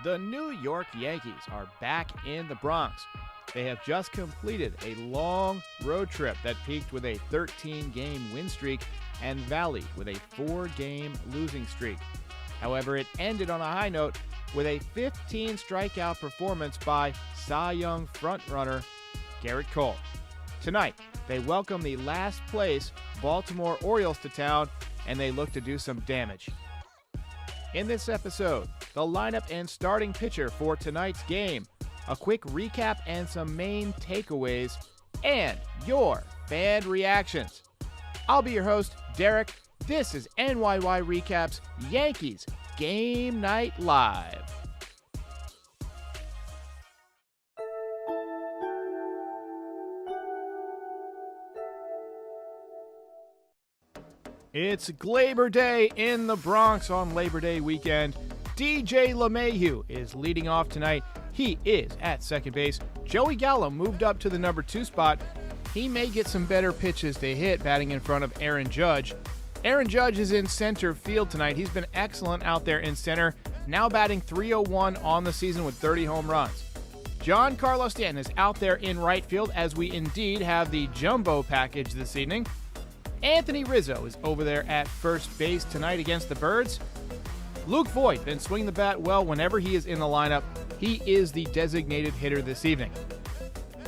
The New York Yankees are back in the Bronx. They have just completed a long road trip that peaked with a 13-game win streak and valleyed with a 4-game losing streak. However, it ended on a high note with a 15-strikeout performance by Cy Young frontrunner Garrett Cole. Tonight, they welcome the last-place Baltimore Orioles to town, and they look to do some damage. In this episode, the lineup and starting pitcher for tonight's game, a quick recap and some main takeaways, and your fan reactions. I'll be your host, Derek. This is NYY Recaps Yankees Game Night Live. It's Labor Day in the Bronx on Labor Day weekend. DJ LeMahieu is leading off tonight. He is at second base. Joey Gallo moved up to the number 2 spot. He may get some better pitches to hit, batting in front of Aaron Judge. Aaron Judge is in center field tonight. He's been excellent out there in center, now batting .301 on the season with 30 home runs. Giancarlo Stanton is out there in right field, as we indeed have the jumbo package this evening. Anthony Rizzo is over there at first base tonight against the Birds. Luke Voigt been swinging the bat well whenever he is in the lineup. He is the designated hitter this evening.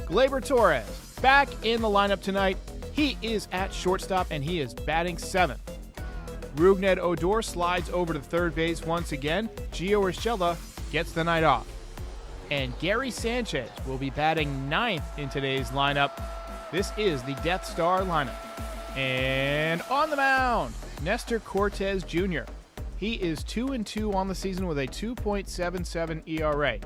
Gleyber Torres back in the lineup tonight. He is at shortstop and he is batting 7th. Rougned Odor slides over to third base once again. Gio Urshela gets the night off. And Gary Sanchez will be batting 9th in today's lineup. This is the Death Star lineup. And on the mound, Nestor Cortes Jr. He is 2-2 on the season with a 2.77 ERA.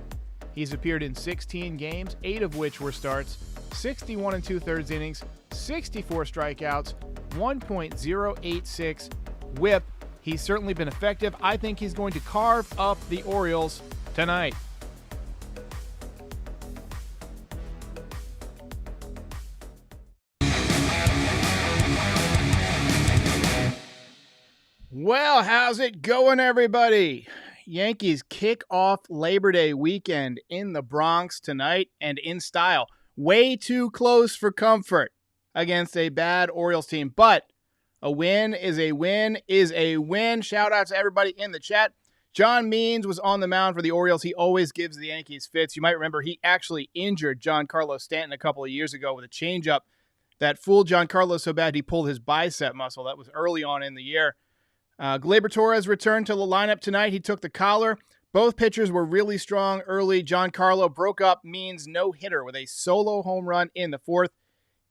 He's appeared in 16 games, 8 of which were starts, 61 2/3 innings, 64 strikeouts, 1.086 WHIP. He's certainly been effective. I think he's going to carve up the Orioles tonight. Well, how's it going, everybody? Yankees kick off Labor Day weekend in the Bronx tonight and in style. Way too close for comfort against a bad Orioles team, but a win is a win is a win. Shout out to everybody in the chat. John Means was on the mound for the Orioles. He always gives the Yankees fits. You might remember he actually injured Giancarlo Stanton a couple of years ago with a changeup that fooled Giancarlo so bad he pulled his bicep muscle. That was early on in the year. Gleyber Torres returned to the lineup tonight. He took the collar. Both pitchers were really strong early. Giancarlo broke up Means' no-hitter with a solo home run in the 4th.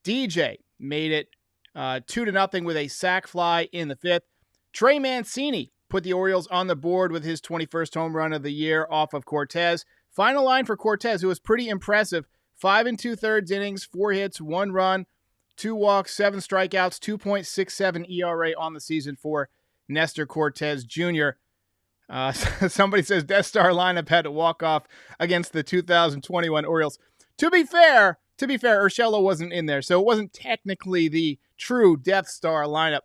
DJ made it 2-0 with a sac fly in the 5th. Trey Mancini put the Orioles on the board with his 21st home run of the year off of Cortes. Final line for Cortes, who was pretty impressive. 5 2/3 innings, 4 hits, 1 run, 2 walks, 7 strikeouts, 2.67 ERA on the season for Nestor Cortes Jr. Somebody says Death Star lineup had to walk off against the 2021 Orioles. To be fair, Urshela wasn't in there, so it wasn't technically the true Death Star lineup.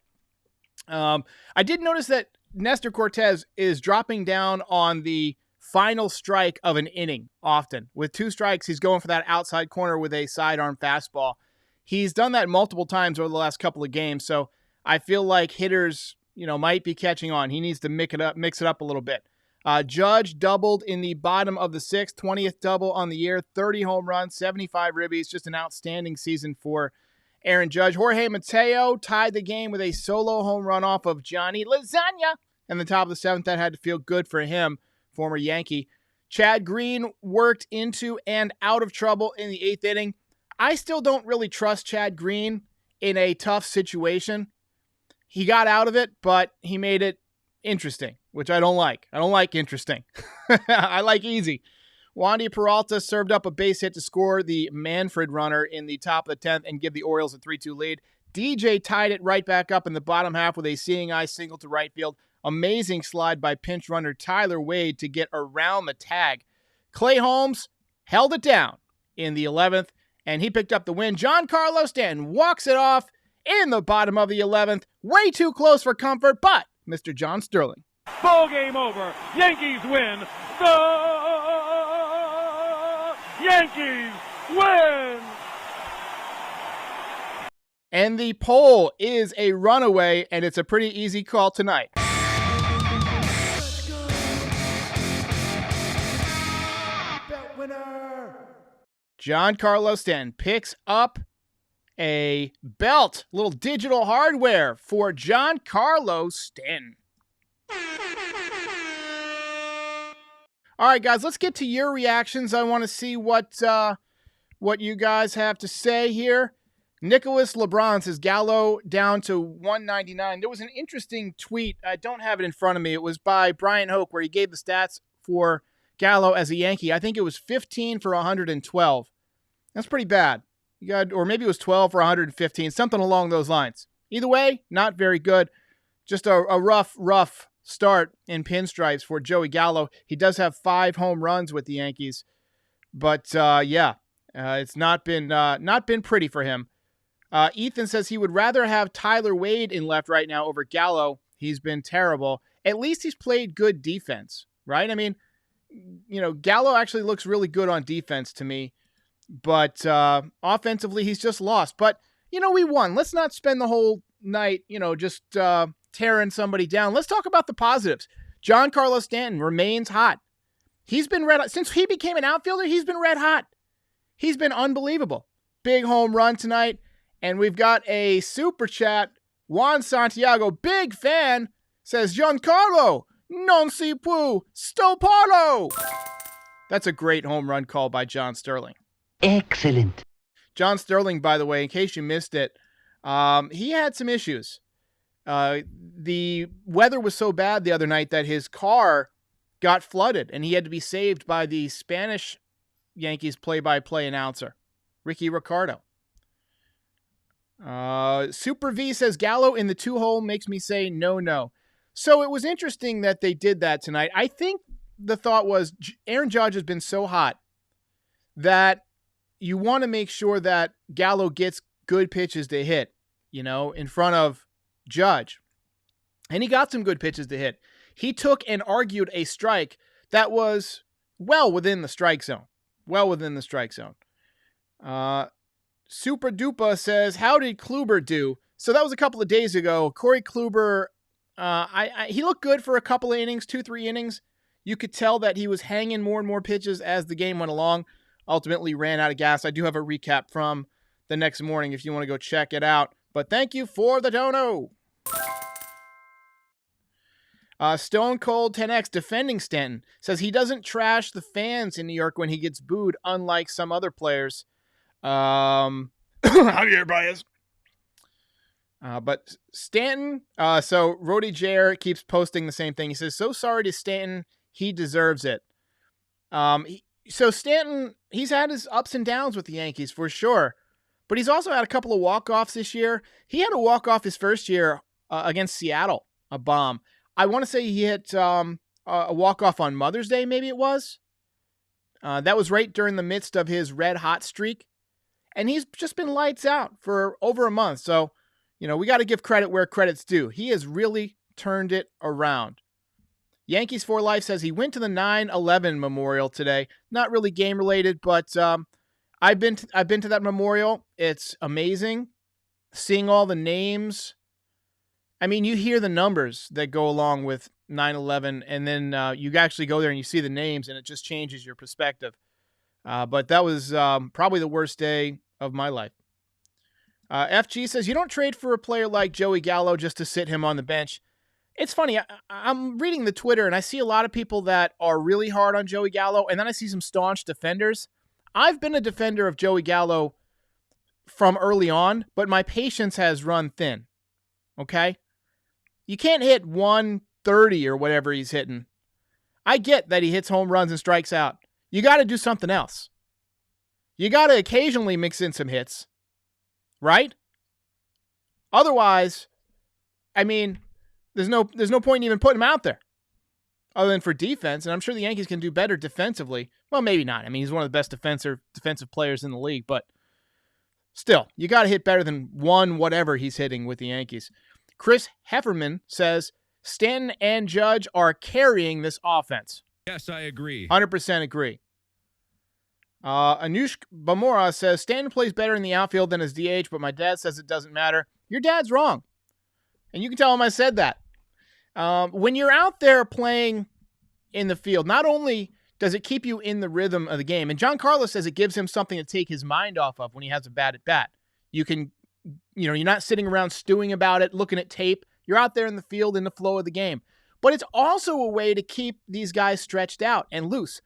I did notice that Nestor Cortes is dropping down on the final strike of an inning often. With 2 strikes, he's going for that outside corner with a sidearm fastball. He's done that multiple times over the last couple of games, so I feel like hitters might be catching on. He needs to mix it up a little bit. Judge doubled in the bottom of the 6th, 20th double on the year, 30 home runs, 75 ribbies, just an outstanding season for Aaron Judge. Jorge Mateo tied the game with a solo home run off of Johnny Lasagna in the top of the 7th. That had to feel good for him, former Yankee. Chad Green worked into and out of trouble in the 8th inning. I still don't really trust Chad Green in a tough situation. He got out of it, but he made it interesting, which I don't like. I don't like interesting. I like easy. Wandy Peralta served up a base hit to score the Manfred runner in the top of the 10th and give the Orioles a 3-2 lead. DJ tied it right back up in the bottom half with a seeing eye single to right field. Amazing slide by pinch runner Tyler Wade to get around the tag. Clay Holmes held it down in the 11th, and he picked up the win. Giancarlo Stanton walks it off in the bottom of the 11th. Way too close for comfort, but Mr. John Sterling. Ball game over. Yankees win. The Yankees win! And the poll is a runaway, and it's a pretty easy call tonight. Giancarlo Stanton picks up a belt, little digital hardware for Giancarlo Stanton. All right, guys, let's get to your reactions. I want to see what you guys have to say here. Nicholas LeBron says Gallo down to 199. There was an interesting tweet. I don't have it in front of me. It was by Brian Hoke where he gave the stats for Gallo as a Yankee. I think it was 15 for 112. That's pretty bad. You got, or maybe it was 12 for 115, something along those lines. Either way, not very good. Just a rough start in pinstripes for Joey Gallo. He does have 5 home runs with the Yankees, but it's not been pretty for him. Ethan says he would rather have Tyler Wade in left right now over Gallo. He's been terrible. At least he's played good defense, right? I mean, Gallo actually looks really good on defense to me, but offensively he's just lost. But, we won. Let's not spend the whole night, just tearing somebody down. Let's talk about the positives. Giancarlo Stanton remains hot. He's been red hot. Since he became an outfielder, he's been red hot. He's been unbelievable. Big home run tonight. And we've got a super chat. Juan Santiago, big fan, says, Giancarlo, non si può stopparlo. That's a great home run call by John Sterling. Excellent. John Sterling, by the way, in case you missed it, he had some issues. The weather was so bad the other night that his car got flooded, and he had to be saved by the Spanish Yankees play-by-play announcer, Ricky Ricardo. Super V says Gallo in the 2-hole makes me say no. So it was interesting that they did that tonight. I think the thought was Aaron Judge has been so hot that you want to make sure that Gallo gets good pitches to hit, in front of Judge. And he got some good pitches to hit. He took and argued a strike that was well within the strike zone. Super Dupa says, how did Kluber do? So that was a couple of days ago. Corey Kluber, he looked good for a couple of innings, 2-3 innings. You could tell that he was hanging more and more pitches as the game went along. Ultimately ran out of gas. I do have a recap from the next morning if you want to go check it out. But thank you for the dono. Stone Cold 10X defending Stanton says he doesn't trash the fans in New York when he gets booed, unlike some other players. Javier Baez. But Stanton, so Rody Jair keeps posting the same thing. He says, so sorry to Stanton. He deserves it. So Stanton, he's had his ups and downs with the Yankees for sure, but he's also had a couple of walk-offs this year. He had a walk-off his first year against Seattle, a bomb. I want to say he hit a walk-off on Mother's Day, maybe it was. That was right during the midst of his red-hot streak. And he's just been lights out for over a month. So, we got to give credit where credit's due. He has really turned it around. Yankees for Life says he went to the 9/11 memorial today. Not really game related, but I've been to that memorial. It's amazing seeing all the names. I mean, you hear the numbers that go along with 9/11, and then you actually go there and you see the names, and it just changes your perspective. But that was probably the worst day of my life. FG says, you don't trade for a player like Joey Gallo just to sit him on the bench. It's funny. I'm reading the Twitter, and I see a lot of people that are really hard on Joey Gallo, and then I see some staunch defenders. I've been a defender of Joey Gallo from early on, but my patience has run thin. Okay? You can't hit 130 or whatever he's hitting. I get that he hits home runs and strikes out. You got to do something else. You got to occasionally mix in some hits, right? Otherwise, I mean, there's no point in even putting him out there other than for defense, and I'm sure the Yankees can do better defensively. Well, maybe not. I mean, he's one of the best defensive players in the league, but still, you got to hit better than whatever he's hitting with the Yankees. Chris Hefferman says, Stanton and Judge are carrying this offense. Yes, I agree. 100% agree. Anush Bamora says, Stanton plays better in the outfield than his DH, but my dad says it doesn't matter. Your dad's wrong. And you can tell him I said that. When you're out there playing in the field, not only does it keep you in the rhythm of the game, and John Carlos says it gives him something to take his mind off of when he has a bat at bat. You can, you're not sitting around stewing about it, looking at tape. You're out there in the field in the flow of the game. But it's also a way to keep these guys stretched out and loose.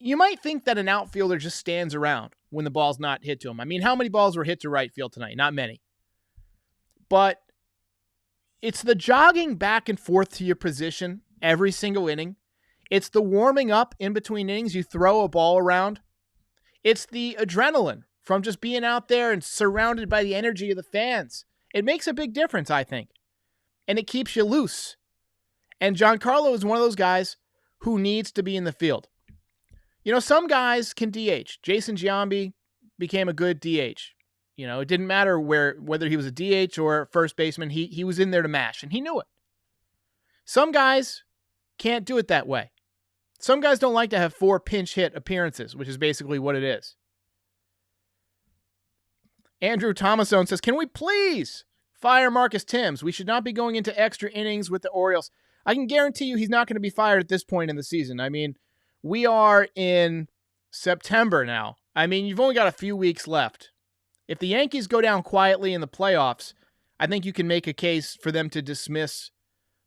You might think that an outfielder just stands around when the ball's not hit to him. I mean, how many balls were hit to right field tonight? Not many. But it's the jogging back and forth to your position every single inning. It's the warming up in between innings. You throw a ball around. It's the adrenaline from just being out there and surrounded by the energy of the fans. It makes a big difference, I think. And it keeps you loose. And Giancarlo is one of those guys who needs to be in the field. Some guys can DH. Jason Giambi became a good DH. It didn't matter whether he was a DH or first baseman. He was in there to mash, and he knew it. Some guys can't do it that way. Some guys don't like to have 4 pinch hit appearances, which is basically what it is. Andrew Thomasone says, can we please fire Marcus Thames? We should not be going into extra innings with the Orioles. I can guarantee you he's not going to be fired at this point in the season. I mean, we are in September now. I mean, you've only got a few weeks left. If the Yankees go down quietly in the playoffs, I think you can make a case for them to dismiss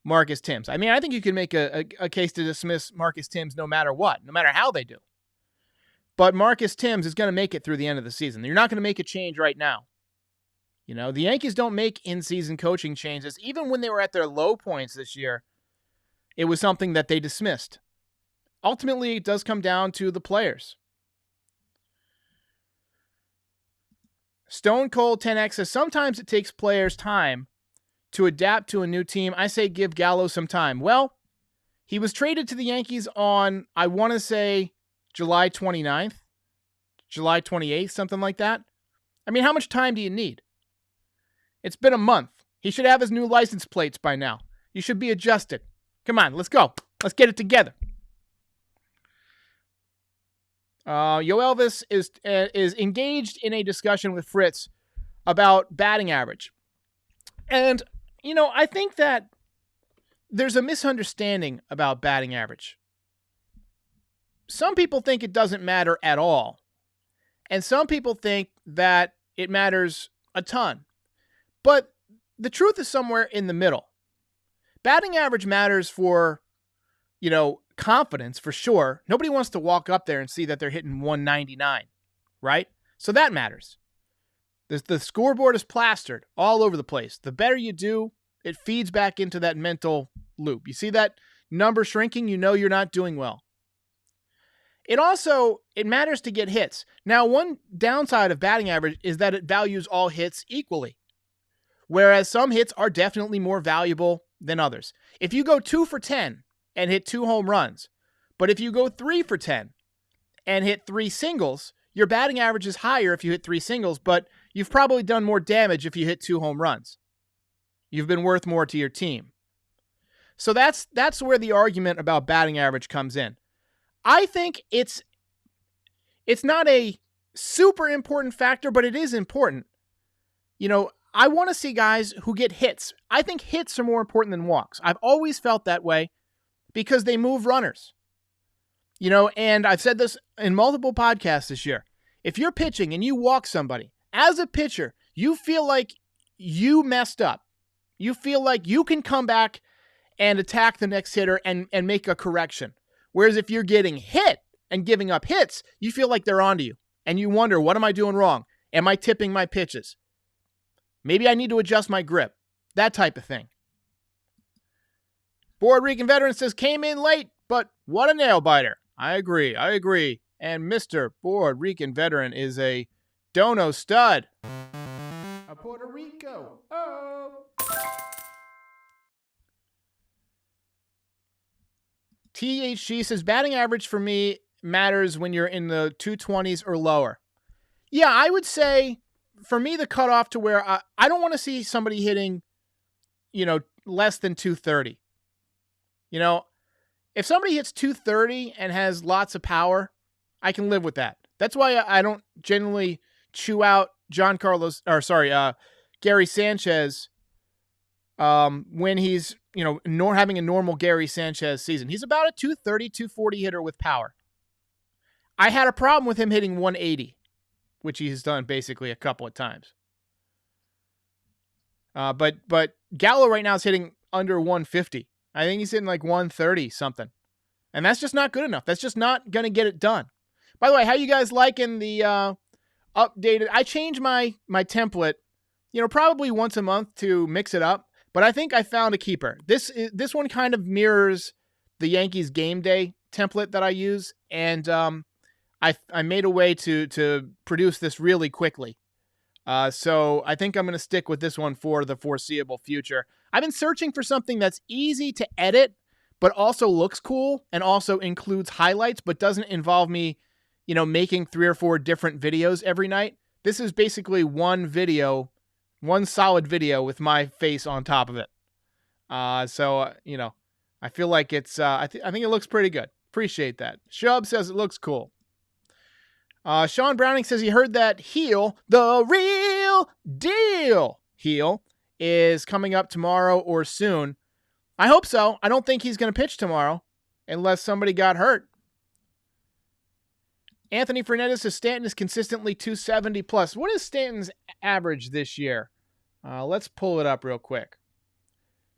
Marcus Thames. I mean, I think you can make a case to dismiss Marcus Thames no matter what, no matter how they do. But Marcus Thames is going to make it through the end of the season. You're not going to make a change right now. The Yankees don't make in-season coaching changes. Even when they were at their low points this year, it was something that they dismissed. Ultimately, it does come down to the players. Stone Cold 10X says, sometimes it takes players time to adapt to a new team. I say give Gallo some time. Well, he was traded to the Yankees on, I want to say, July 29th, July 28th, something like that. I mean, how much time do you need? It's been a month. He should have his new license plates by now. You should be adjusted. Come on, let's go. Let's get it together. Yo Elvis is engaged in a discussion with Fritz about batting average. And, I think that there's a misunderstanding about batting average. Some people think it doesn't matter at all. And some people think that it matters a ton. But the truth is somewhere in the middle. Batting average matters for, confidence for sure. Nobody wants to walk up there and see that they're hitting 199, right? So that matters. The scoreboard is plastered all over the place. The better you do, it feeds back into that mental loop. You see that number shrinking, you're not doing well. It matters to get hits. Now, one downside of batting average is that it values all hits equally, whereas some hits are definitely more valuable than others. If you go 2 for 10 and hit 2 home runs, but if you go 3 for 10 and hit 3 singles, your batting average is higher if you hit 3 singles, but you've probably done more damage if you hit 2 home runs. You've been worth more to your team. So that's where the argument about batting average comes in. I think it's not a super important factor, but it is important. I want to see guys who get hits. I think hits are more important than walks. I've always felt that way because they move runners. And I've said this in multiple podcasts this year. If you're pitching and you walk somebody, as a pitcher, you feel like you messed up. You feel like you can come back and attack the next hitter and make a correction. Whereas if you're getting hit and giving up hits, you feel like they're onto you. And you wonder, what am I doing wrong? Am I tipping my pitches? Maybe I need to adjust my grip. That type of thing. Board Rican Veteran says, came in late, but what a nail biter. I agree. And Mr. Board Rican Veteran is a dono stud. A Puerto Rico. Oh. THG says, batting average for me matters when you're in the 220s or lower. Yeah, I would say, for me, the cutoff to where I don't want to see somebody hitting, less than 230. If somebody hits 230 and has lots of power, I can live with that. That's why I don't generally chew out Gary Sanchez when he's, having a normal Gary Sanchez season. He's about a 230, 240 hitter with power. I had a problem with him hitting 180, which he's done basically a couple of times. But Gallo right now is hitting under 150. I think he's hitting like 130 something. And that's just not good enough. That's just not going to get it done. By the way, how you guys liking the updated? I change my template, probably once a month to mix it up. But I think I found a keeper. This one kind of mirrors the Yankees game day template that I use, and I made a way to produce this really quickly. So I think I'm going to stick with this one for the foreseeable future. I've been searching for something that's easy to edit, but also looks cool and also includes highlights, but doesn't involve me, making 3 or 4 different videos every night. This is basically one solid video with my face on top of it. So I feel like it's, I think it looks pretty good. Appreciate that. Shub says it looks cool. Sean Browning says he heard that Heel, the real deal Heel, is coming up tomorrow or soon. I hope so. I don't think he's going to pitch tomorrow unless somebody got hurt. Anthony Fernandez says Stanton is consistently 270 plus. What is Stanton's average this year? Let's pull it up real quick.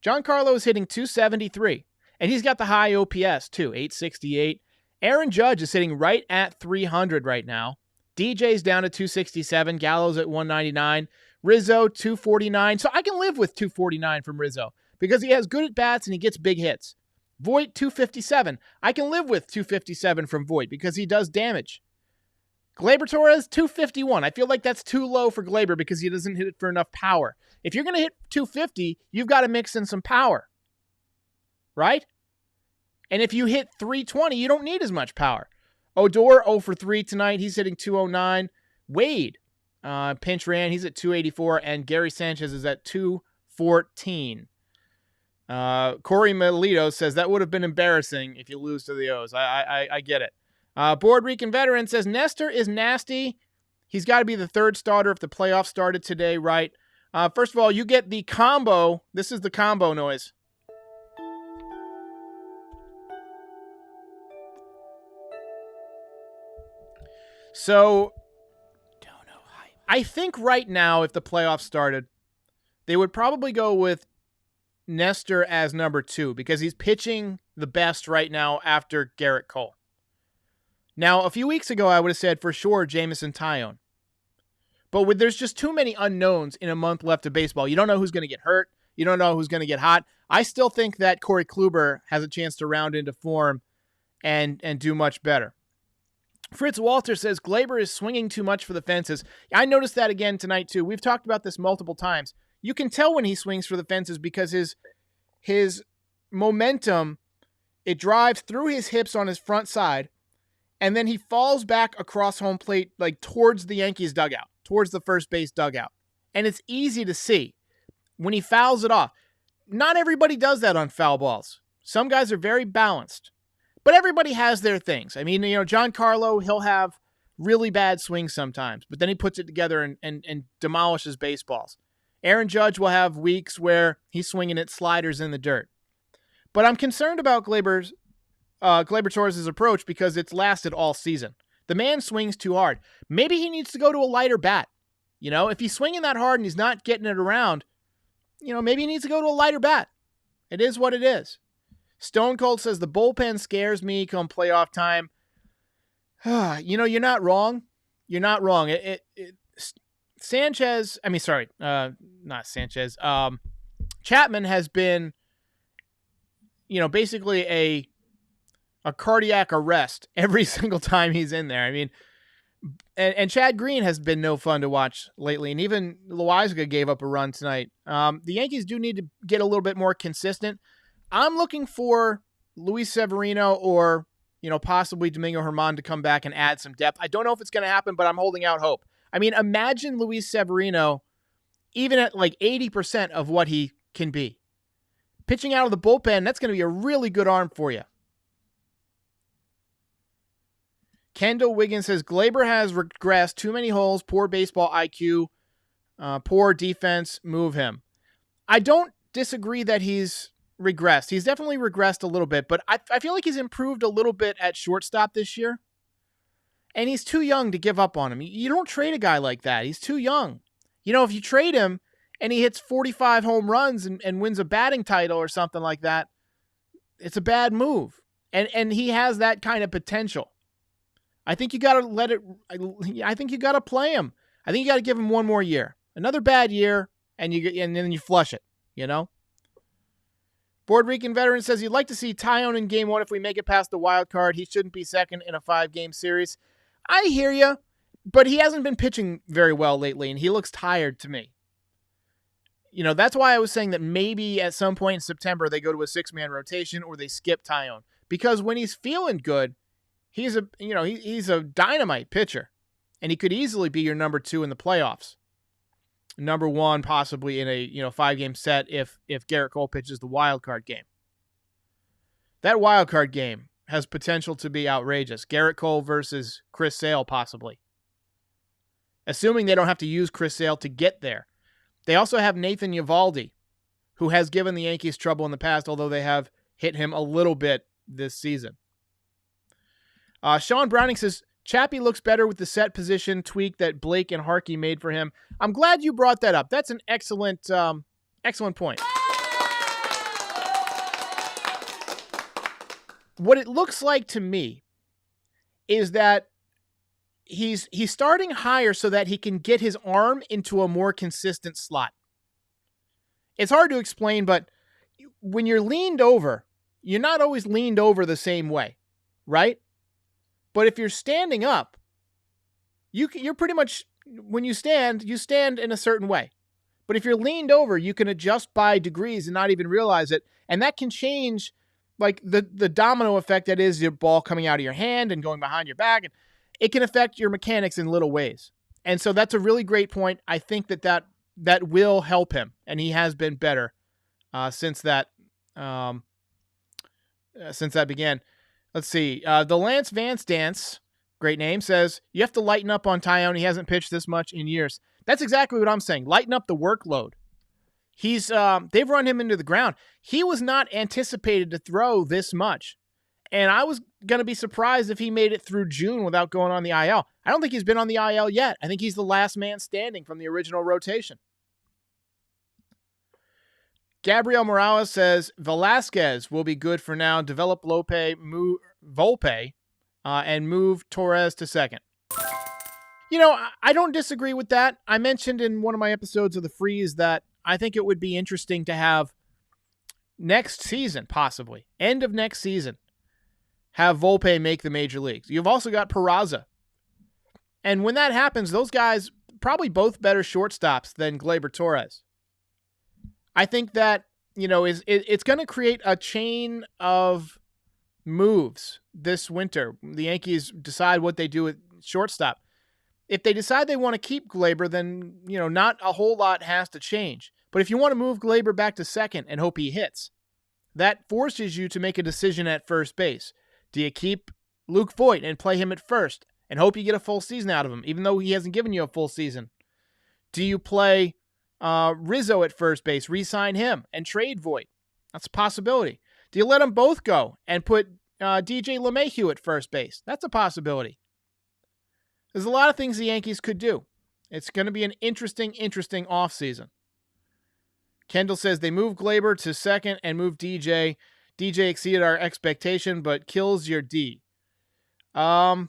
Giancarlo is hitting 273, and he's got the high OPS too, 868. Aaron Judge is sitting right at 300 right now. DJ's down to 267. Gallo's at 199. Rizzo, 249. So I can live with 249 from Rizzo because he has good at-bats and he gets big hits. Voit, 257. I can live with 257 from Voit because he does damage. Gleyber Torres, 251. I feel like that's too low for Gleyber because he doesn't hit it for enough power. If you're going to hit 250, you've got to mix in some power. Right? And if you hit 320, you don't need as much power. Odor, 0 for 3 tonight. He's hitting 209. Wade, pinch ran. He's at 284. And Gary Sanchez is at 214. Corey Melito says that would have been embarrassing if you lose to the O's. I get it. Board Rican Veteran says Nestor is nasty. He's got to be the third starter if the playoffs started today, right? First of all, you get the combo. This is the combo noise. So, I think right now, if the playoffs started, they would probably go with Nestor as number 2 because he's pitching the best right now after Garrett Cole. Now, a few weeks ago, I would have said for sure Jameson Taillon. But there's just too many unknowns in a month left of baseball. You don't know who's going to get hurt. You don't know who's going to get hot. I still think that Corey Kluber has a chance to round into form and do much better. Fritz Walter says Gleyber is swinging too much for the fences. I noticed that again tonight, too. We've talked about this multiple times. You can tell when he swings for the fences because his momentum, it drives through his hips on his front side, and then he falls back across home plate, like towards the Yankees dugout, towards the first base dugout. And it's easy to see when he fouls it off. Not everybody does that on foul balls. Some guys are very balanced. But everybody has their things. I mean, Giancarlo, he'll have really bad swings sometimes, but then he puts it together and demolishes baseballs. Aaron Judge will have weeks where he's swinging at sliders in the dirt. But I'm concerned about Gleyber Torres' approach because it's lasted all season. The man swings too hard. Maybe he needs to go to a lighter bat. If he's swinging that hard and he's not getting it around, maybe he needs to go to a lighter bat. It is what it is. Stone Cold says the bullpen scares me come playoff time. You're not wrong. You're not wrong. Chapman has been, basically a cardiac arrest every single time he's in there. I mean, and Chad Green has been no fun to watch lately, and even Loaizaga gave up a run tonight. The Yankees do need to get a little bit more consistent. I'm looking for Luis Severino or, possibly Domingo Germán to come back and add some depth. I don't know if it's going to happen, but I'm holding out hope. I mean, imagine Luis Severino even at like 80% of what he can be. Pitching out of the bullpen, that's going to be a really good arm for you. Kendall Wiggins says Glaber has regressed, too many holes, poor baseball IQ, poor defense, move him. I don't disagree that he's regressed. He's definitely regressed a little bit, but I feel like he's improved a little bit at shortstop this year. And he's too young to give up on him. You don't trade a guy like that. He's too young. You know, if you trade him and he hits 45 home runs and wins a batting title or something like that, it's a bad move. And he has that kind of potential. I think you got to let it. I think you got to play him. I think you got to give him one more year, another bad year, and then you flush it. You know. Puerto Rican veteran says he'd like to see Taillon in Game 1 if we make it past the wild card. He shouldn't be second in a 5-game series. I hear you, but he hasn't been pitching very well lately, and he looks tired to me. You know, that's why I was saying that maybe at some point in September they go to a 6-man rotation or they skip Taillon, because when he's feeling good, he's a dynamite pitcher, and he could easily be your number 2 in the playoffs. Number 1 possibly in a 5-game set if Garrett Cole pitches the wild card game. That wild card game has potential to be outrageous. Garrett Cole versus Chris Sale possibly. Assuming they don't have to use Chris Sale to get there. They also have Nathan Eovaldi, who has given the Yankees trouble in the past, although they have hit him a little bit this season. Sean Browning says, Chappie looks better with the set position tweak that Blake and Harkey made for him. I'm glad you brought that up. That's an excellent point. What it looks like to me is that he's starting higher so that he can get his arm into a more consistent slot. It's hard to explain, but when you're leaned over, you're not always leaned over the same way, right? But if you're standing up, you're pretty much, when you stand in a certain way. But if you're leaned over, you can adjust by degrees and not even realize it. And that can change like the domino effect that is your ball coming out of your hand and going behind your back. And it can affect your mechanics in little ways. And so that's a really great point. I think that will help him. And he has been better since that began. Let's see. The Lance Vance Dance, great name, says, you have to lighten up on Taillon. He hasn't pitched this much in years. That's exactly what I'm saying. Lighten up the workload. They've run him into the ground. He was not anticipated to throw this much. And I was going to be surprised if he made it through June without going on the IL. I don't think he's been on the IL yet. I think he's the last man standing from the original rotation. Gabriel Morales says, Velasquez will be good for now. Develop Volpe, and move Torres to second. You know, I don't disagree with that. I mentioned in one of my episodes of the Frieze that I think it would be interesting to have next season, possibly, end of next season, have Volpe make the major leagues. You've also got Peraza. And when that happens, those guys, probably both better shortstops than Gleyber Torres. I think that, it's going to create a chain of moves this winter. The Yankees decide what they do with shortstop. If they decide they want to keep Gleyber, then, not a whole lot has to change. But if you want to move Gleyber back to second and hope he hits, that forces you to make a decision at first base. Do you keep Luke Voit and play him at first and hope you get a full season out of him, even though he hasn't given you a full season? Do you play Rizzo at first base, re-sign him, and trade Voit? That's a possibility. Do you let them both go and put DJ LeMahieu at first base? That's a possibility. There's a lot of things the Yankees could do. It's going to be an interesting offseason. Kendall says they move Gleyber to second and move DJ. DJ exceeded our expectation, but kills your D. I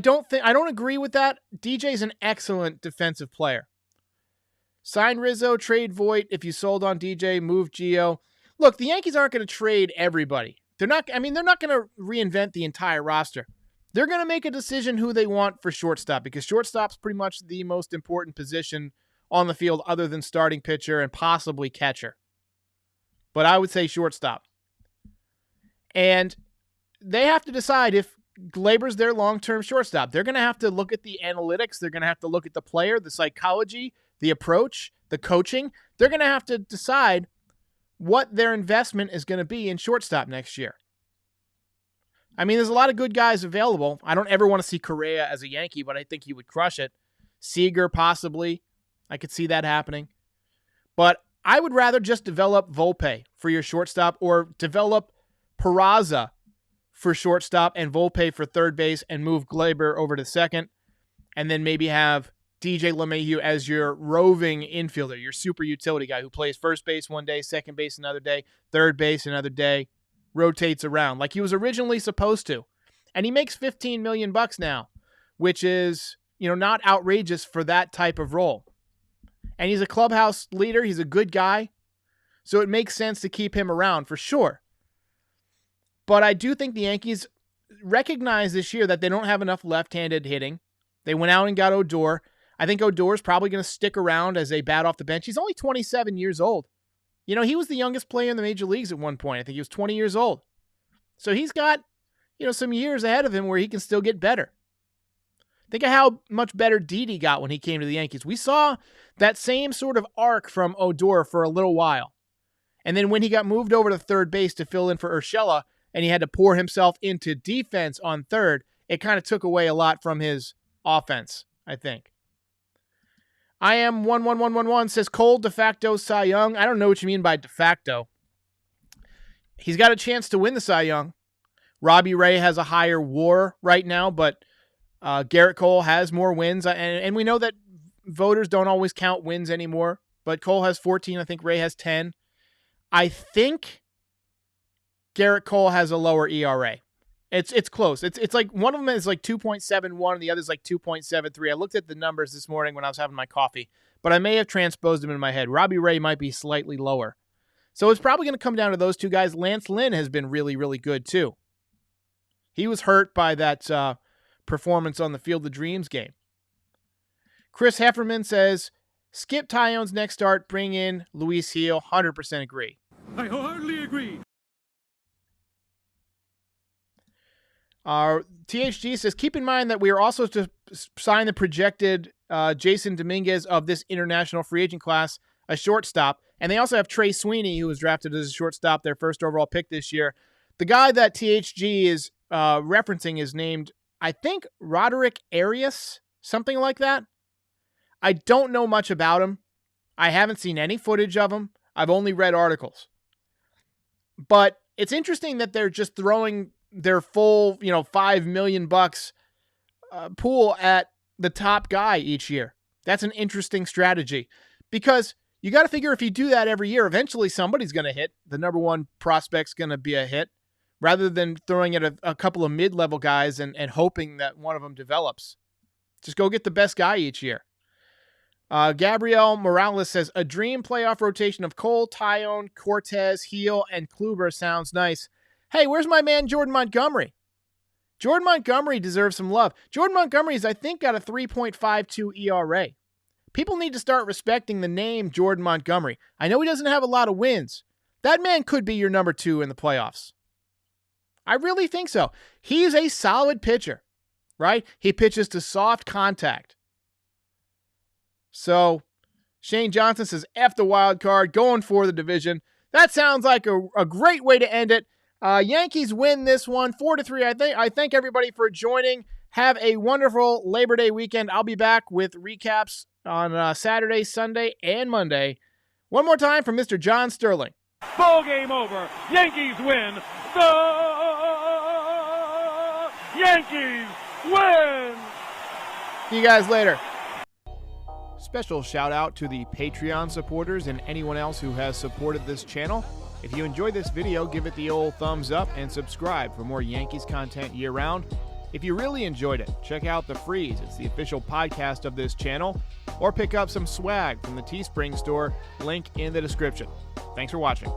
don't agree with that. DJ's an excellent defensive player. Sign Rizzo, trade Voit. If you sold on DJ, move Gio. Look, the Yankees aren't going to trade everybody. They're not going to reinvent the entire roster. They're going to make a decision who they want for shortstop, because shortstop's pretty much the most important position on the field other than starting pitcher and possibly catcher. But I would say shortstop. And they have to decide if Gleyber's their long-term shortstop. They're going to have to look at the analytics. They're going to have to look at the player, the psychology, the approach, the coaching. They're going to have to decide what their investment is going to be in shortstop next year. I mean, there's a lot of good guys available. I don't ever want to see Correa as a Yankee, but I think he would crush it. Seager, possibly. I could see that happening. But I would rather just develop Volpe for your shortstop, or develop Peraza for shortstop and Volpe for third base, and move Glaber over to second, and then maybe have DJ LeMahieu as your roving infielder, your super utility guy who plays first base one day, second base another day, third base another day, rotates around like he was originally supposed to. And he makes $15 million now, which is, not outrageous for that type of role. And he's a clubhouse leader. He's a good guy. So it makes sense to keep him around for sure. But I do think the Yankees recognize this year that they don't have enough left-handed hitting. They went out and got Odor. I think Odor's probably going to stick around as they bat off the bench. He's only 27 years old. He was the youngest player in the major leagues at one point. I think he was 20 years old. So he's got, some years ahead of him where he can still get better. Think of how much better Didi got when he came to the Yankees. We saw that same sort of arc from Odor for a little while. And then when he got moved over to third base to fill in for Urshela, and he had to pour himself into defense on third, it kind of took away a lot from his offense, I think. I am 11111 says Cole de facto Cy Young. I don't know what you mean by de facto. He's got a chance to win the Cy Young. Robbie Ray has a higher WAR right now, but Garrett Cole has more wins. And we know that voters don't always count wins anymore, but Cole has 14. I think Ray has 10. I think Garrett Cole has a lower ERA. It's close. It's like one of them is like 2.71 and the other's like 2.73. I looked at the numbers this morning when I was having my coffee, but I may have transposed them in my head. Robbie Ray might be slightly lower. So it's probably going to come down to those two guys. Lance Lynn has been really, really good too. He was hurt by that performance on the Field of Dreams game. Chris Hefferman says, skip Tyone's next start, bring in Luis Gil. 100% agree. I wholeheartedly agree. THG says, keep in mind that we are also to sign the projected Jason Dominguez of this international free agent class, a shortstop. And they also have Trey Sweeney, who was drafted as a shortstop, their first overall pick this year. The guy that THG is referencing is named, I think, Roderick Arias, something like that. I don't know much about him. I haven't seen any footage of him. I've only read articles. But it's interesting that they're just throwing their full, $5 million pool at the top guy each year. That's an interesting strategy, because you got to figure if you do that every year, eventually somebody's going to hit. The number one prospect's going to be a hit, rather than throwing at a couple of mid-level guys and hoping that one of them develops. Just go get the best guy each year. Gabriel Morales says, a dream playoff rotation of Cole, Tyone, Cortez, Gil, and Kluber sounds nice. Hey, where's my man Jordan Montgomery? Jordan Montgomery deserves some love. Jordan Montgomery's, I think, got a 3.52 ERA. People need to start respecting the name Jordan Montgomery. I know he doesn't have a lot of wins. That man could be your number 2 in the playoffs. I really think so. He's a solid pitcher, right? He pitches to soft contact. So, Shane Johnson says, F the wild card, going for the division. That sounds like a great way to end it. Yankees win this one 4-3. I thank everybody for joining. Have a wonderful Labor Day weekend. I'll be back with recaps on Saturday, Sunday, and Monday. One more time from Mr. John Sterling. Ball game over. Yankees win. The Yankees win. See you guys later. Special shout out to the Patreon supporters and anyone else who has supported this channel. If you enjoyed this video, give it the old thumbs up and subscribe for more Yankees content year-round. If you really enjoyed it, check out the Frieze. It's the official podcast of this channel. Or pick up some swag from the Teespring store, link in the description. Thanks for watching.